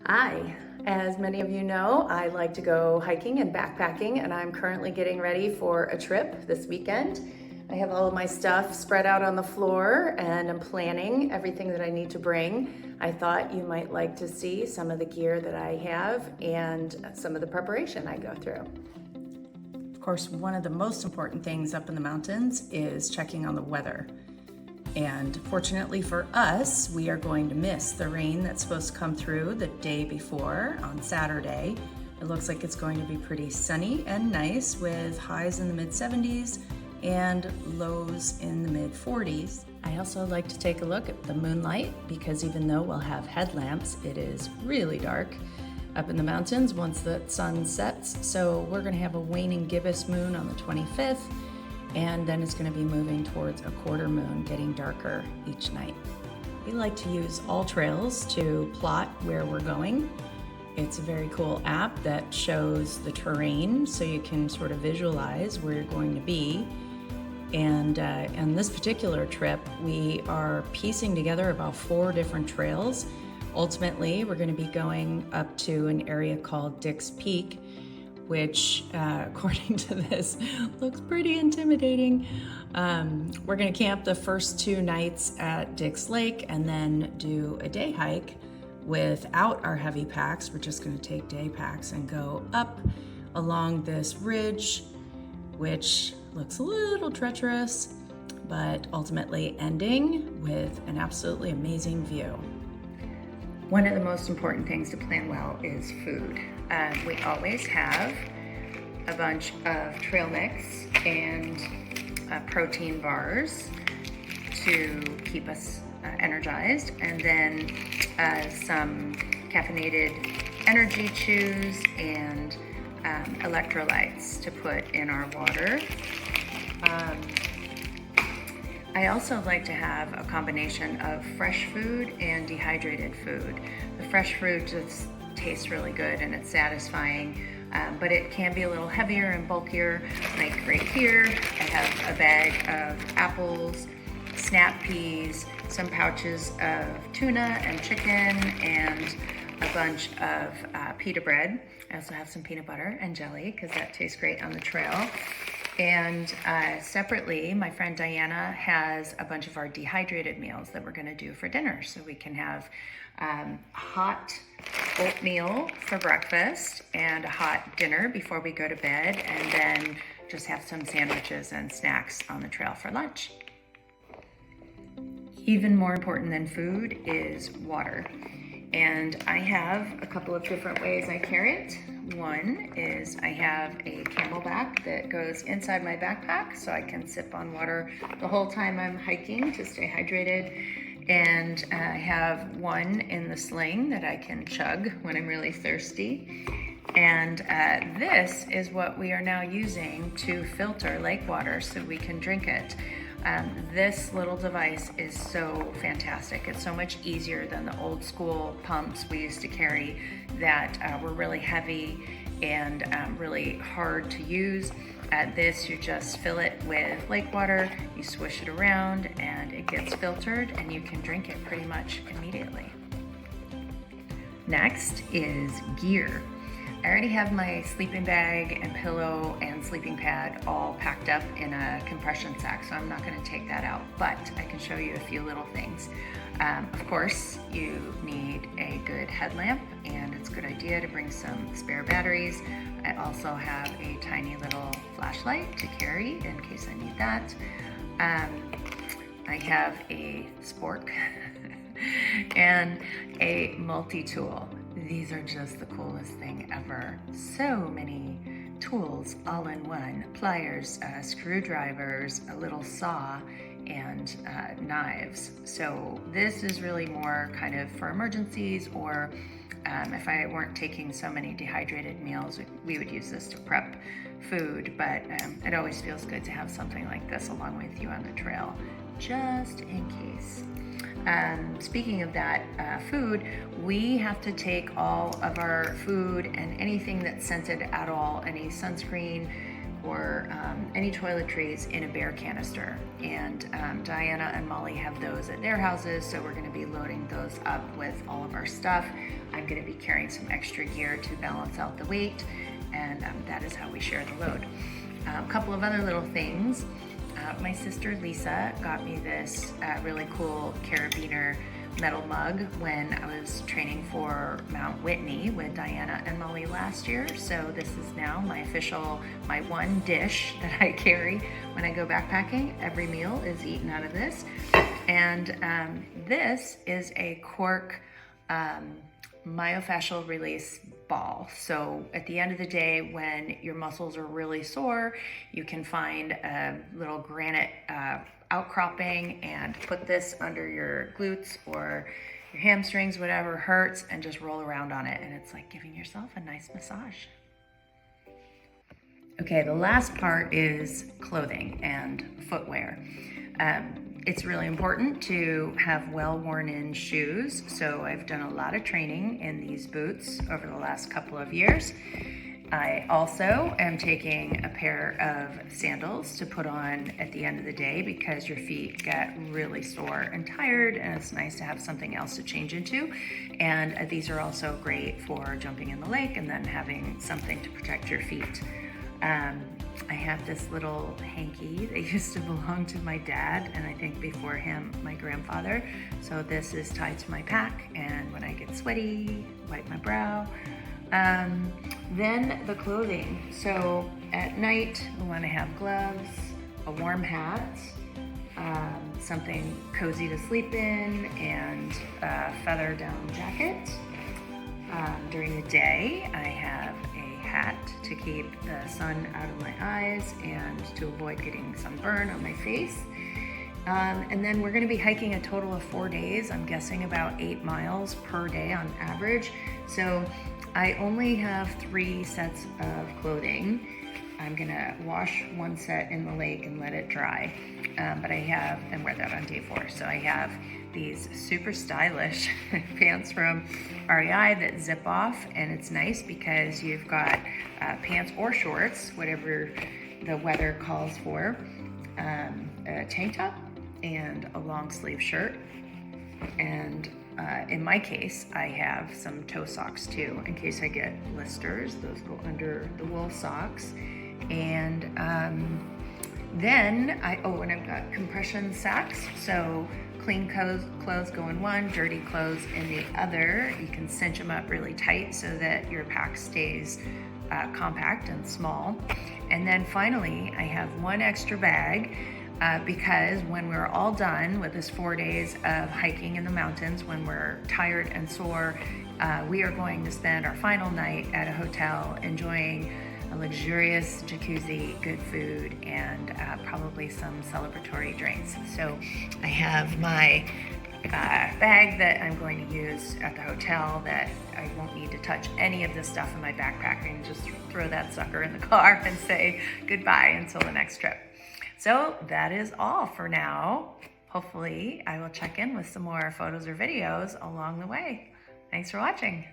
Hi, as many of you know, I like to go hiking and backpacking, and I'm currently getting ready for a trip this weekend. I have all of my stuff spread out on the floor and I'm planning everything that I need to bring. I thought you might like to see some of the gear that I have and some of the preparation I go through. Of course, one of the most important things up in the mountains is checking on the weather. And fortunately for us, we are going to miss the rain that's supposed to come through the day before on Saturday. It looks like it's going to be pretty sunny and nice with highs in the mid 70s and lows in the mid 40s. I also like to take a look at the moonlight because even though we'll have headlamps, it is really dark up in the mountains once the sun sets. So we're going to have a waning gibbous moon on the 25th. And then it's going to be moving towards a quarter moon, getting darker each night. We like to use All Trails to plot where we're going. It's a very cool app that shows the terrain so you can sort of visualize where you're going to be. And on this particular trip, we are piecing together about 4 different trails. Ultimately, we're going to be going up to an area called Dick's Peak, which, according to this, looks pretty intimidating. We're gonna camp the first 2 nights at Dick's Lake and then do a day hike without our heavy packs. We're just gonna take day packs and go up along this ridge, which looks a little treacherous, but ultimately ending with an absolutely amazing view. One of the most important things to plan well is food. We always have a bunch of trail mix and protein bars to keep us energized, and then some caffeinated energy chews and electrolytes to put in our water. I also like to have a combination of fresh food and dehydrated food. The fresh food just tastes really good and it's satisfying, but it can be a little heavier and bulkier. Like right here, I have a bag of apples, snap peas, some pouches of tuna and chicken, and a bunch of pita bread. I also have some peanut butter and jelly because that tastes great on the trail. And separately, my friend Diana has a bunch of our dehydrated meals that we're gonna do for dinner. So we can have hot oatmeal for breakfast and a hot dinner before we go to bed, and then just have some sandwiches and snacks on the trail for lunch. Even more important than food is water. And I have a couple of different ways I carry it. One is I have a Camelback that goes inside my backpack so I can sip on water the whole time I'm hiking to stay hydrated. And I have one in the sling that I can chug when I'm really thirsty. And this is what we are now using to filter lake water so we can drink it. This little device is so fantastic. It's so much easier than the old school pumps we used to carry that were really heavy and really hard to use. This, you just fill it with lake water, you swish it around, and it gets filtered, and you can drink it pretty much immediately. Next is gear. I already have my sleeping bag and pillow and sleeping pad all packed up in a compression sack, so I'm not going to take that out, but I can show you a few little things. Of course, you need a good headlamp, and it's a good idea to bring some spare batteries. I also have a tiny little flashlight to carry in case I need that. I have a spork and a multi-tool. These are just the coolest thing ever. So many tools all in one. Pliers, screwdrivers, a little saw, and knives. So this is really more kind of for emergencies, or if I weren't taking so many dehydrated meals, we would use this to prep food, but it always feels good to have something like this along with you on the trail, just in case. Speaking of that, food, we have to take all of our food and anything that's scented at all, any sunscreen, or any toiletries in a bare canister. And Diana and Molly have those at their houses, so we're gonna be loading those up with all of our stuff. I'm gonna be carrying some extra gear to balance out the weight, and that is how we share the load. A couple of other little things. My sister Lisa got me this really cool carabiner metal mug when I was training for Mount Whitney with Diana and Molly last year. So this is now my one dish that I carry when I go backpacking. Every meal is eaten out of this. And this is a cork myofascial release ball. So at the end of the day, when your muscles are really sore, you can find a little granite outcropping and put this under your glutes or your hamstrings, whatever hurts, and just roll around on it. And it's like giving yourself a nice massage. Okay, the last part is clothing and footwear. It's really important to have well-worn-in shoes, so I've done a lot of training in these boots over the last couple of years. I also am taking a pair of sandals to put on at the end of the day because your feet get really sore and tired, and it's nice to have something else to change into. And these are also great for jumping in the lake and then having something to protect your feet. I have this little hanky that used to belong to my dad, and I think before him, my grandfather. So this is tied to my pack, and when I get sweaty, wipe my brow. Then the clothing. So at night, we want to have gloves, a warm hat, something cozy to sleep in, and a feather down jacket. During the day, I have hat to keep the sun out of my eyes and to avoid getting sunburn on my face. And then we're going to be hiking a total of 4 days. I'm guessing about 8 miles per day on average. So I only have 3 sets of clothing. I'm gonna wash one set in the lake and let it dry. But and wear that on day 4. So I have these super stylish pants from REI that zip off, and it's nice because you've got pants or shorts, whatever the weather calls for, a tank top and a long sleeve shirt. And in my case, I have some toe socks too, in case I get blisters. Those go under the wool socks. And then and I've got compression sacks. So clean clothes go in one, dirty clothes in the other. You can cinch them up really tight so that your pack stays compact and small. And then finally, I have one extra bag because when we're all done with this 4 days of hiking in the mountains, when we're tired and sore, we are going to spend our final night at a hotel enjoying a luxurious jacuzzi, good food, and probably some celebratory drinks. So I have my bag that I'm going to use at the hotel that I won't need to touch any of the stuff in my backpack. I can just throw that sucker in the car and say goodbye until the next trip. So that is all for now. Hopefully I will check in with some more photos or videos along the way. Thanks for watching.